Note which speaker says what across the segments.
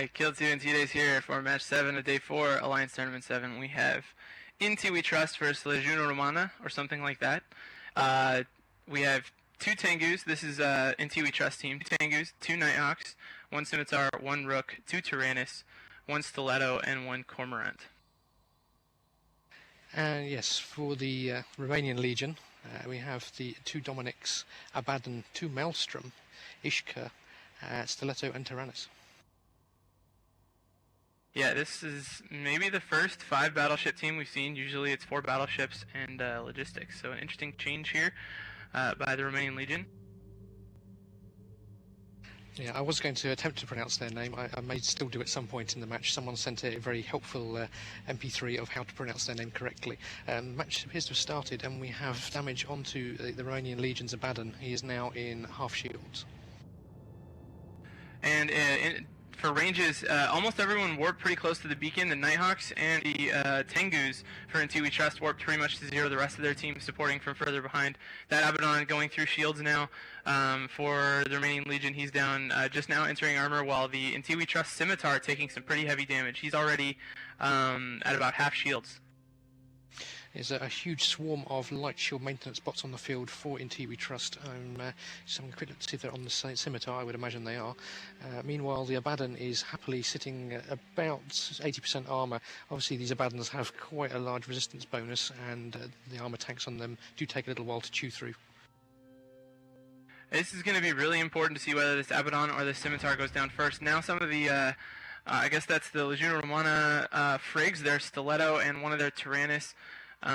Speaker 1: Hi, Kill2 and T-Days here for match 7 of day 4, Alliance Tournament 7. We have Inti We Trust versus Legiunea Romana, or something like that. We have 2 Tengus. This is Inti We Trust team. 2 Tengus, 2 Nighthawks, 1 Scimitar, 1 Rook, 2 Tyrannus, 1 Stiletto, and 1 Cormorant.
Speaker 2: And yes, for the Romanian Legion, we have the 2 Dominics, Abaddon, 2 Maelstrom, Ishka, Stiletto, and Tyrannus.
Speaker 1: Yeah, this is maybe the first 5 battleship team we've seen. Usually it's 4 battleships and logistics. So an interesting change here by the Romanian Legion.
Speaker 2: Yeah, I was going to attempt to pronounce their name. I may still do at some point in the match. Someone sent a very helpful MP3 of how to pronounce their name correctly. The match appears to have started, and we have damage onto the Romanian Legion's Abaddon. He is now in half shields.
Speaker 1: And for ranges, almost everyone warped pretty close to the beacon. The Nighthawks and the Tengus for Inti We Trust warped pretty much to 0. The rest of their team supporting from further behind. That Abaddon going through shields now for the Romanian Legion. He's down just now entering armor, while the Inti We Trust Scimitar taking some pretty heavy damage. He's already at about half shields.
Speaker 2: There's a huge swarm of light shield maintenance bots on the field for Inti We Trust. I'm just having a quick look to see if they're on the Scimitar. I would imagine they are. Meanwhile, the Abaddon is happily sitting at about 80% armour. Obviously, these Abaddons have quite a large resistance bonus, and the armour tanks on them do take a little while to chew through.
Speaker 1: This is going to be really important to see whether this Abaddon or the Scimitar goes down first. Now some of the, I guess that's the Legiunea Romana frigs, their Stiletto and one of their Tyrannus. They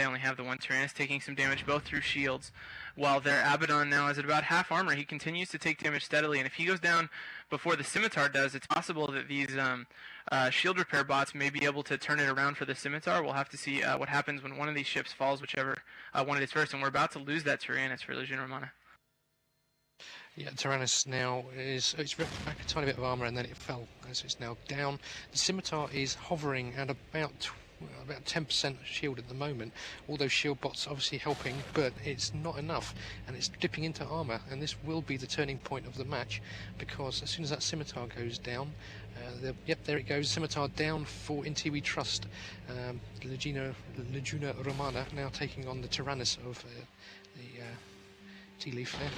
Speaker 1: only have the 1 Tyrannus taking some damage both through shields, while their Abaddon now is at about half armor. He continues to take damage steadily, and if he goes down before the Scimitar does, it's possible that these shield repair bots may be able to turn it around for the Scimitar. We'll have to see what happens when one of these ships falls, whichever one it is first, and we're about to lose that Tyrannus for Legiunea Romana.
Speaker 2: Yeah, Tyrannus now it's ripped back a tiny bit of armour, and then it fell, so it's now down. The Scimitar is hovering at about 10% shield at the moment. All those shield bots obviously helping, but it's not enough, and it's dipping into armour, and this will be the turning point of the match, because as soon as that Scimitar goes down, there it goes, Scimitar down for Inti We Trust. Legiunea Romana now taking on the Tyrannus of the tea leaf there.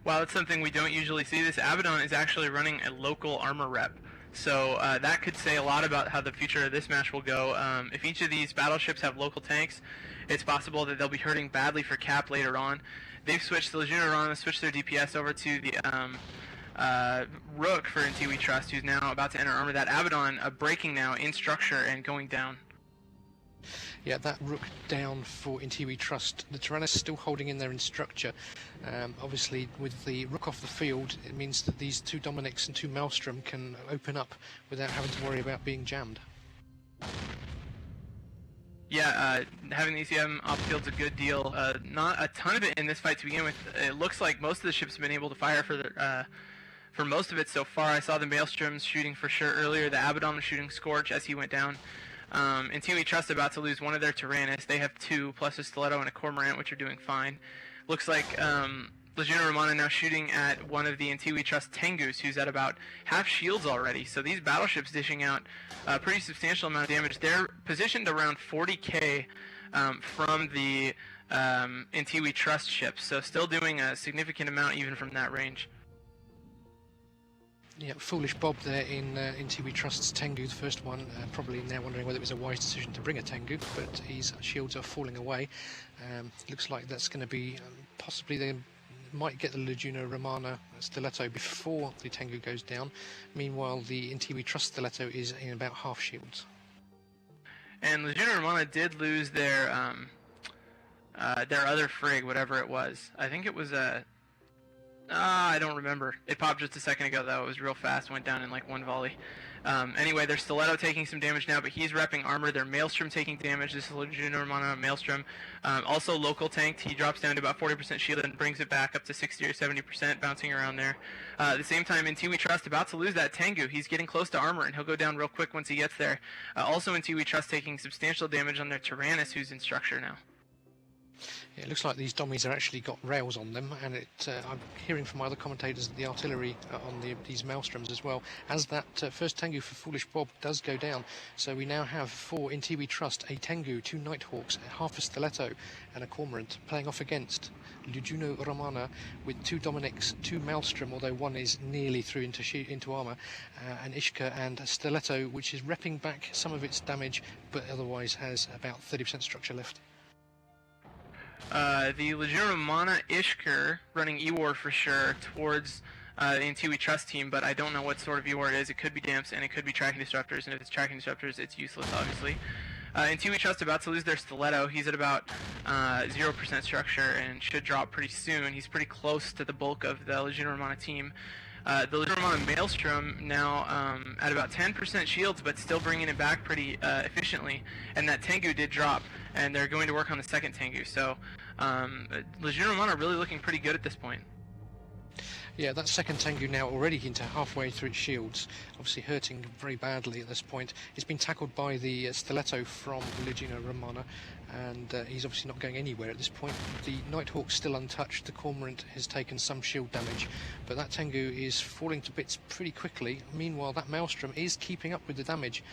Speaker 1: While it's something we don't usually see, this Abaddon is actually running a local armor rep. So that could say a lot about how the future of this match will go. If each of these battleships have local tanks, it's possible that they'll be hurting badly for cap later on. They've switched, the Legiunea Romana switched their DPS over to the Rook for Inti We Trust, who's now about to enter armor. That Abaddon breaking now in structure and going down.
Speaker 2: Yeah, that Rook down for Inti We Trust. The Tyrannus still holding in there in structure. Obviously, with the Rook off the field, it means that these 2 Dominics and 2 Maelstrom can open up without having to worry about being jammed. Yeah,
Speaker 1: having the ECM off the field's a good deal. Not a ton of it in this fight to begin with. It looks like most of the ships have been able to fire for most of it so far. I saw the Maelstroms shooting for sure earlier. The Abaddon was shooting Scorch as he went down. Inti We Trust about to lose one of their Tyrannus. They have 2 plus a Stiletto and a Cormorant, which are doing fine. Looks like Legiunea Romana now shooting at one of the Inti We Trust Tengus, who's at about half shields already. So these battleships dishing out a pretty substantial amount of damage. They're positioned around 40k from the Inti We Trust ships, so still doing a significant amount even from that range.
Speaker 2: Yeah, foolish Bob there in Inti We Trust's Tengu, the first one, probably now wondering whether it was a wise decision to bring a Tengu, but his shields are falling away. Looks like that's going to be, possibly they might get the Legiunea Romana Stiletto before the Tengu goes down. Meanwhile, the Inti We Trust Stiletto is in about half shields.
Speaker 1: And Legiunea Romana did lose their other frig, whatever it was. I think it was a... I don't remember. It popped just a second ago, though. It was real fast, went down in like 1 volley. Anyway, their Stiletto taking some damage now, but he's repping armor. Their Maelstrom taking damage. This is Legiunea Romana Maelstrom. Also local tanked. He drops down to about 40% shield and brings it back up to 60 or 70%, bouncing around there. At the same time, Inti We Trust about to lose that Tengu. He's getting close to armor, and he'll go down real quick once he gets there. Also, Inti We Trust taking substantial damage on their Tyrannus, who's in structure now.
Speaker 2: It looks like these dummies are actually got rails on them, and I'm hearing from my other commentators that the artillery on these maelstroms as well, as that first Tengu for Foolish Bob does go down. So we now have 4 in We Trust, a Tengu, 2 Nighthawks, half a Stiletto, and a Cormorant playing off against Legiunea Romana with 2 Dominics, 2 Maelstrom, although one is nearly through into armour, an Ishka and a Stiletto, which is repping back some of its damage, but otherwise has about 30% structure left.
Speaker 1: The Legiunea Romana Ishker running Ewar for sure towards the We Trust team, but I don't know what sort of Ewar it is. It could be Damps and it could be Tracking Disruptors, and if it's Tracking Disruptors, it's useless, obviously. We Trust about to lose their Stiletto. He's at about 0% structure and should drop pretty soon. He's pretty close to the bulk of the Legiunea Romana team. The Legiunea Romana Maelstrom now at about 10% shields, but still bringing it back pretty efficiently. And that Tengu did drop, and they're going to work on the second Tengu. So Legiunea Romana really looking pretty good at this point.
Speaker 2: Yeah, that second Tengu now already into halfway through its shields, obviously hurting very badly at this point. It's been tackled by the Stiletto from Legiunea Romana, and he's obviously not going anywhere at this point. The Nighthawk's still untouched, the Cormorant has taken some shield damage, but that Tengu is falling to bits pretty quickly. Meanwhile, that Maelstrom is keeping up with the damage.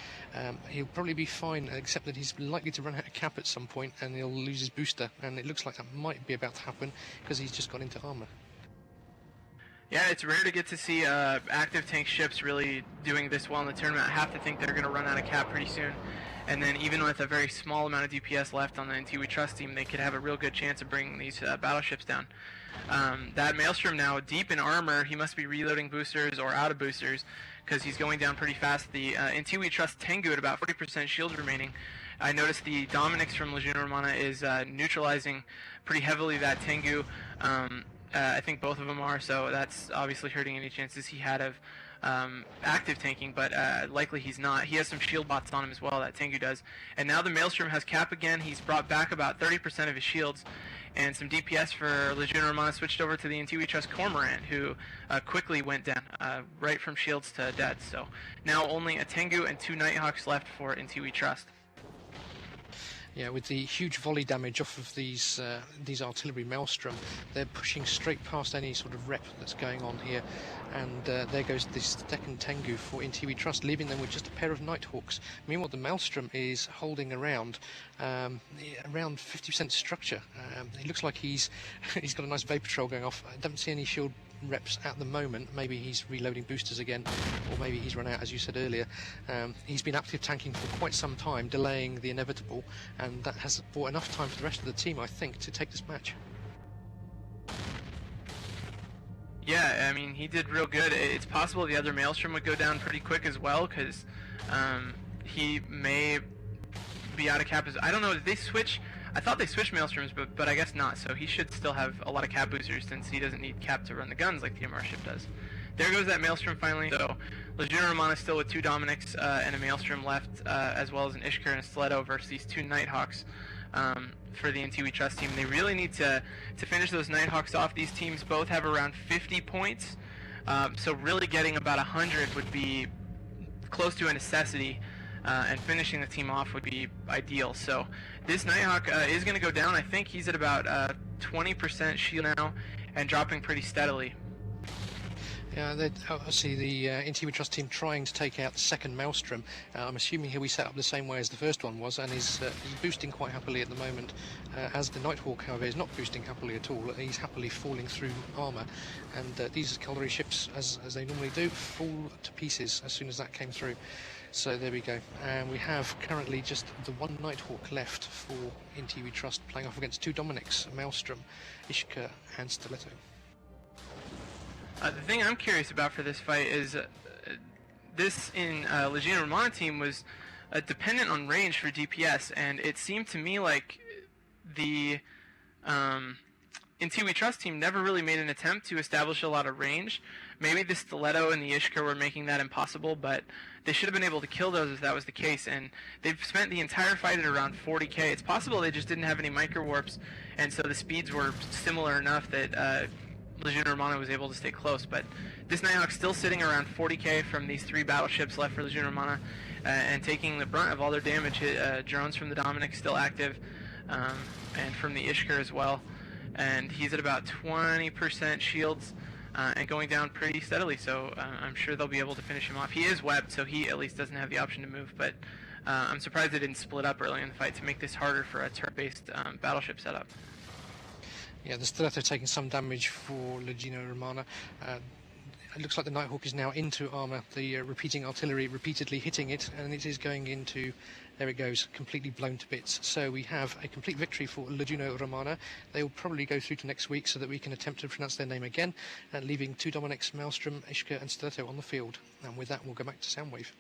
Speaker 2: He'll probably be fine, except that he's likely to run out of cap at some point, and he'll lose his booster, and it looks like that might be about to happen, because he's just got into armour.
Speaker 1: Yeah, it's rare to get to see active tank ships really doing this well in the tournament. I have to think they're going to run out of cap pretty soon. And then even with a very small amount of DPS left on the We Trust team, they could have a real good chance of bringing these battleships down. That Maelstrom now deep in armor, he must be reloading boosters or out of boosters because he's going down pretty fast. The We Trust Tengu at about 40% shield remaining. I noticed the Dominics from Legiunea Romana is neutralizing pretty heavily that Tengu. I think both of them are, so that's obviously hurting any chances he had of active tanking, but likely he's not. He has some shield bots on him as well, that Tengu does. And now the Maelstrom has cap again. He's brought back about 30% of his shields, and some DPS for Legiunea Romana switched over to the We Trust Cormorant, who quickly went down, right from shields to dead. So now only a Tengu and 2 Nighthawks left for We Trust.
Speaker 2: Yeah, with the huge volley damage off of these artillery Maelstrom, they're pushing straight past any sort of rep that's going on here, and there goes this second Tengu for We Trust, leaving them with just a pair of Nighthawks. Meanwhile, the Maelstrom is holding around 50% structure. It looks like he's got a nice Vapor Trail going off. I don't see any shield reps at the moment. Maybe he's reloading boosters again, or maybe he's run out, as you said earlier. He's been active tanking for quite some time, delaying the inevitable, and that has bought enough time for the rest of the team, I think, to take this match.
Speaker 1: Yeah, I mean, he did real good. It's possible the other Maelstrom would go down pretty quick as well, because he may be out of cap. I don't know, did they switch? I thought they switched Maelstroms, but I guess not, so he should still have a lot of cap boosters since he doesn't need cap to run the guns like the MR ship does. There goes that Maelstrom finally. So Legiunea Romana still with 2 Dominics and a Maelstrom left, as well as an Ishka and a Stiletto versus these 2 Nighthawks for the We Trust team. They really need to finish those Nighthawks off. These teams both have around 50 points, so really getting about 100 would be close to a necessity. And finishing the team off would be ideal. So this Nighthawk is going to go down. I think he's at about 20% shield now and dropping pretty steadily.
Speaker 2: Yeah, I see the We Trust team trying to take out the second Maelstrom. I'm assuming he'll be set up the same way as the first one was, and he's boosting quite happily at the moment. As the Nighthawk, however, is not boosting happily at all. He's happily falling through armour, and these cavalry ships, as they normally do, fall to pieces as soon as that came through. So there we go, and we have currently just the 1 Nighthawk left for We Trust, playing off against 2 Dominics, Maelstrom, Ishka and Stiletto.
Speaker 1: The thing I'm curious about for this fight is this in Legiunea Romana team was dependent on range for DPS, and it seemed to me like the We Trust team never really made an attempt to establish a lot of range. Maybe the Stiletto and the Ishka were making that impossible, but they should have been able to kill those if that was the case, and they've spent the entire fight at around 40k. It's possible they just didn't have any micro warps, and so the speeds were similar enough that Legiunea Romana was able to stay close. But this Nighthawk's still sitting around 40k from these 3 battleships left for Legiunea Romana, and taking the brunt of all their damage. Drones from the Dominic still active. and from the Ishkar as well. And he's at about 20% shields and going down pretty steadily, so I'm sure they'll be able to finish him off. He is webbed, so he at least doesn't have the option to move, but I'm surprised they didn't split up early in the fight to make this harder for a turret-based battleship setup.
Speaker 2: Yeah, the Stiletto taking some damage for Legiunea Romana. It looks like the Nighthawk is now into armour, the repeating artillery repeatedly hitting it, and it is going into, there it goes, completely blown to bits. So we have a complete victory for Legiunea Romana. They will probably go through to next week so that we can attempt to pronounce their name again, leaving two Dominics, Maelstrom, Ishka and Stiletto on the field. And with that, we'll go back to Soundwave.